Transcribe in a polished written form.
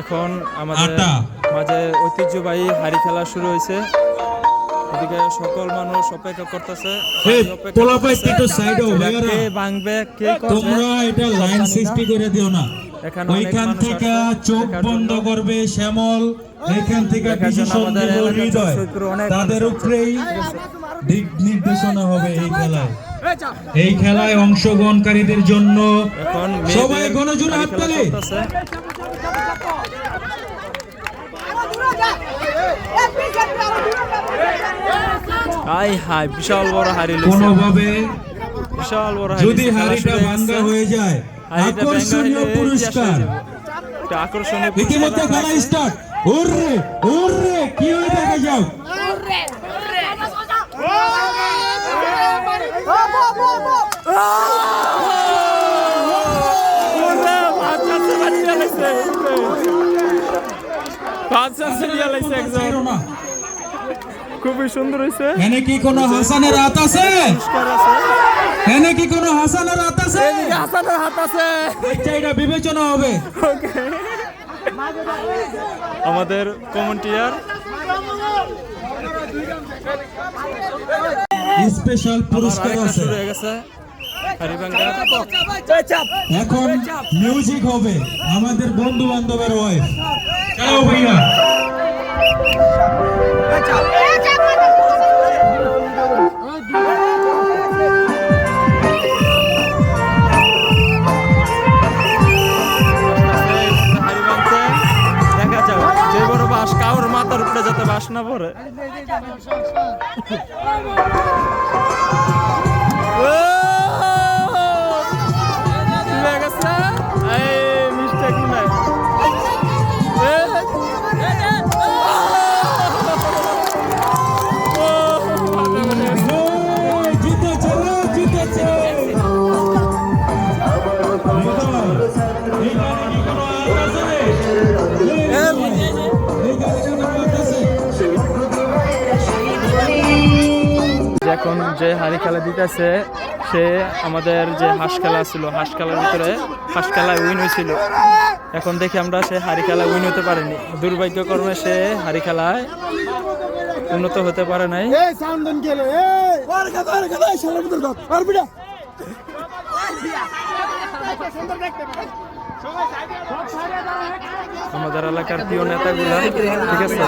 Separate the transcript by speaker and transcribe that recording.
Speaker 1: এখন আমাদের মাঝে ঐতিহ্যবাহী হাড়ি খেলা শুরু হয়েছে। এদিকে সকল মানুষ অপেক্ষা করতেছে, কে ভাঙবে কে করবে।
Speaker 2: তোমরা এটা লাইন সৃষ্টি করে দিও না, ওইখান থেকে চোখ বন্ধ করবে শ্যামল, এইখান থেকে হৃদয়, তাদের উপরেই দিক নির্দেশনা হবে এই খেলায়। এই খেলায় অংশগ্রহণকারীদের জন্য সবাই গণজোড়া হাততালি।
Speaker 1: হাই হাই বিশাল বড় হাড়ি
Speaker 2: কোনোভাবে
Speaker 1: বিশাল বড়
Speaker 2: যদি হাড়িটা ভাঙা হয়ে যায় আকর্ষণীয় পুরস্কার।
Speaker 1: আকর্ষণীয়
Speaker 2: ইতিমধ্যে খেলা স্টার্ট। ওরে ওরে কি হয়ে দেখা যাও,
Speaker 1: খুবই সুন্দর হয়েছে।
Speaker 2: এনে কি কোনো হাসানের হাত আছে? এনে কি কোনো হাসানের হাত আছে?
Speaker 1: হাসানের হাত আছে,
Speaker 2: এটা বিবেচনা হবে।
Speaker 1: আমাদের কমেন্টিয়ার
Speaker 2: স্পেশাল পুরস্কার আছে।
Speaker 1: শুরু হয়ে গেছে
Speaker 2: এখন মিউজিক হবে আমাদের বন্ধু বান্ধবের ওয়াইফ। চলো ভাইয়া
Speaker 1: দেখা যাও যে বড় বাস কাউর মাথার উপরে যাতে বাস না পড়ে। এখন যে হাড়ি খেলা দিতেছে সে আমাদের যে হাঁস খেলা ছিল, হাঁস খেলার ভিতরে হাঁস খেলায় উইন হয়েছিল। এখন দেখি আমরা সে হাড়ি খেলায় উইন হতে পারিনি, দুর্ভাগ্যক্রমে সে হাড়ি খেলায় উন্নত হতে পারে নাই। আমাদের এলাকার প্রিয় নেতাগুলা ঠিক আছে